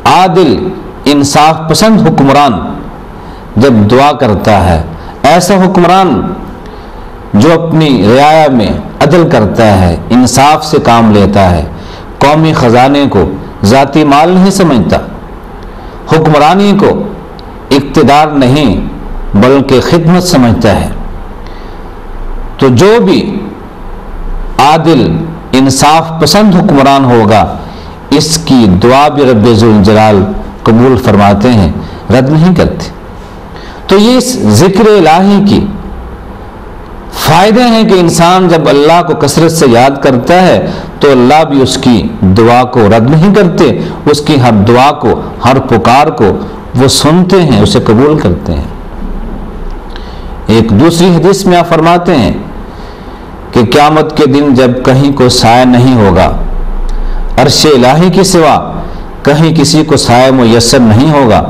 عادل انصاف پسند حکمران جب دعا کرتا ہے، ایسا حکمران جو اپنی رعایا میں عدل کرتا ہے، انصاف سے کام لیتا ہے، قومی خزانے کو ذاتی مال نہیں سمجھتا، حکمرانی کو اقتدار نہیں بلکہ خدمت سمجھتا ہے، تو جو بھی عادل انصاف پسند حکمران ہوگا اس کی دعا بھی رب ذوالجلال قبول فرماتے ہیں، رد نہیں کرتے۔ تو یہ اس ذکر الہی کی فائدے ہیں کہ انسان جب اللہ کو کثرت سے یاد کرتا ہے تو اللہ بھی اس کی دعا کو رد نہیں کرتے، اس کی ہر دعا کو، ہر پکار کو وہ سنتے ہیں، اسے قبول کرتے ہیں۔ ایک دوسری حدیث میں آپ فرماتے ہیں کہ قیامت کے دن جب کہیں کو سایہ نہیں ہوگا، عرش الہی کے سوا کہیں کسی کو سایہ میسر نہیں ہوگا،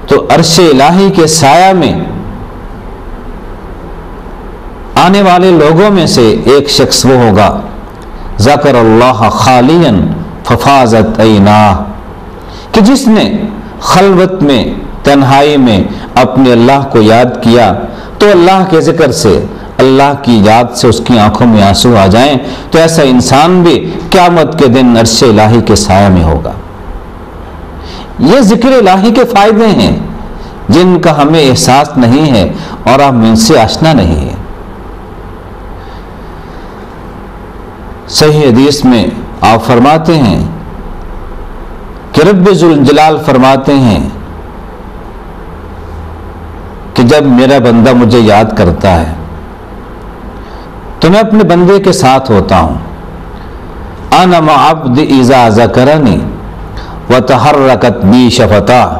تو عرش الہی کے سایہ میں آنے والے لوگوں میں سے ایک شخص وہ ہوگا، ذکر اللہ خالیا ففاضت عیناہ، کہ جس نے خلوت میں، تنہائی میں اپنے اللہ کو یاد کیا تو اللہ کے ذکر سے، اللہ کی یاد سے اس کی آنکھوں میں آنسو آ جائیں، تو ایسا انسان بھی قیامت کے دن عرش الہی کے سایہ میں ہوگا۔ یہ ذکر الہی کے فائدے ہیں جن کا ہمیں احساس نہیں ہے اور ہم ان سے آشنا نہیں ہیں۔ صحیح حدیث میں آپ فرماتے ہیں کہ رب ذوالجلال فرماتے ہیں کہ جب میرا بندہ مجھے یاد کرتا ہے تو میں اپنے بندے کے ساتھ ہوتا ہوں، انا مع عبدی اذا ذکرنی وتحرکت بی شفتاہ،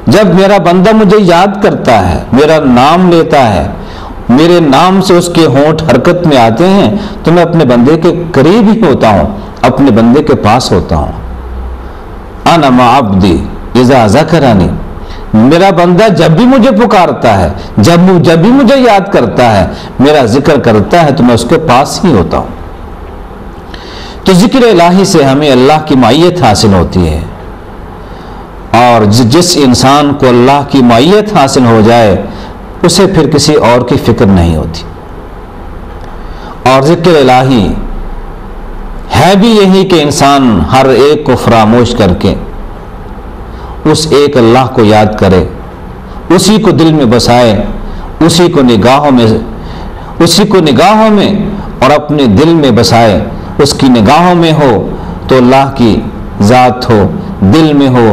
جب میرا بندہ مجھے یاد کرتا ہے، میرا نام لیتا ہے، میرے نام سے اس کے ہونٹ حرکت میں آتے ہیں، تو میں اپنے بندے کے قریب ہی ہوتا ہوں، اپنے بندے کے پاس ہوتا ہوں۔ انا مع عبدی اذا ذکرنی، میرا بندہ جب بھی مجھے پکارتا ہے، جب بھی مجھے یاد کرتا ہے، میرا ذکر کرتا ہے، تو میں اس کے پاس ہی ہوتا ہوں۔ تو ذکر الہی سے ہمیں اللہ کی معیت حاصل ہوتی ہے، اور جس انسان کو اللہ کی معیت حاصل ہو جائے اسے پھر کسی اور کی فکر نہیں ہوتی۔ اور ذکر الہی ہے بھی یہی کہ انسان ہر ایک کو فراموش کر کے اس ایک اللہ کو یاد کرے، اسی کو دل میں بسائے، اسی کو نگاہوں میں اور اپنے دل میں بسائے، اس کی نگاہوں میں ہو تو اللہ کی ذات ہو، دل میں ہو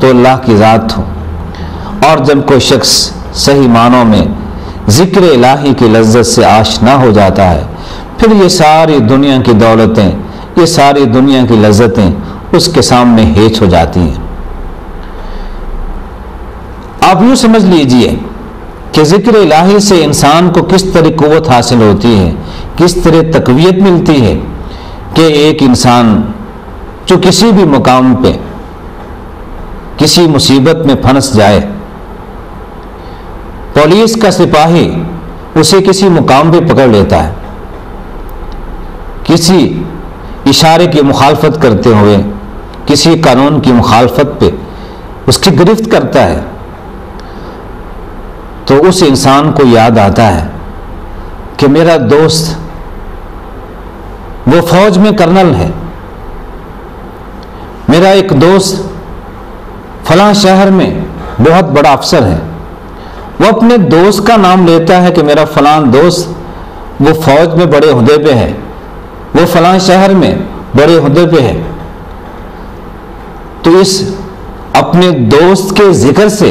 تو اللہ کی ذات ہو۔ اور جب کوئی شخص صحیح معنوں میں ذکر الہی کی لذت سے آشنا ہو جاتا ہے، پھر یہ ساری دنیا کی دولتیں، یہ ساری دنیا کی لذتیں اس کے سامنے ہیچ ہو جاتی ہیں۔ آپ یوں سمجھ لیجئے کہ ذکر الہی سے انسان کو کس طرح قوت حاصل ہوتی ہے، کس طرح تقویت ملتی ہے کہ ایک انسان جو کسی بھی مقام پہ کسی مصیبت میں پھنس جائے، پولیس کا سپاہی اسے کسی مقام پہ پکڑ لیتا ہے، کسی اشارے کی مخالفت کرتے ہوئے، کسی قانون کی مخالفت پہ اس کی گرفت کرتا ہے، تو اس انسان کو یاد آتا ہے کہ میرا دوست وہ فوج میں کرنل ہے، میرا ایک دوست فلاں شہر میں بہت بڑا افسر ہے، وہ اپنے دوست کا نام لیتا ہے کہ میرا فلاں دوست وہ فوج میں بڑے عہدے پہ ہے، وہ فلاں شہر میں بڑے عہدے پہ ہے، تو اس اپنے دوست کے ذکر سے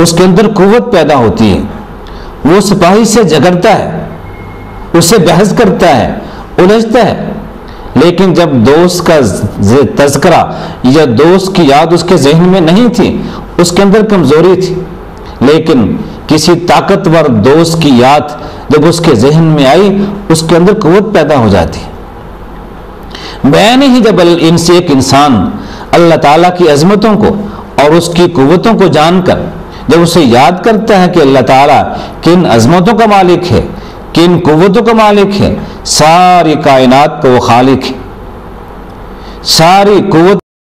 اس کے اندر قوت پیدا ہوتی ہے، وہ سپاہی سے جھگڑتا ہے، اس سے بحث کرتا ہے، الجھتا ہے، لیکن جب دوست کا تذکرہ یا دوست کی یاد اس کے ذہن میں نہیں تھی، اس کے اندر کمزوری تھی، لیکن کسی طاقتور دوست کی یاد جب اس کے ذہن میں آئی، اس کے اندر قوت پیدا ہو جاتی ہے۔ بیان ہی جب ان سے ایک انسان اللہ تعالیٰ کی عظمتوں کو اور اس کی قوتوں کو جان کر جب اسے یاد کرتا ہے کہ اللہ تعالیٰ کن عظمتوں کا مالک ہے، کن قوتوں کا مالک ہے، ساری کائنات کا وہ خالق ہے، ساری قوت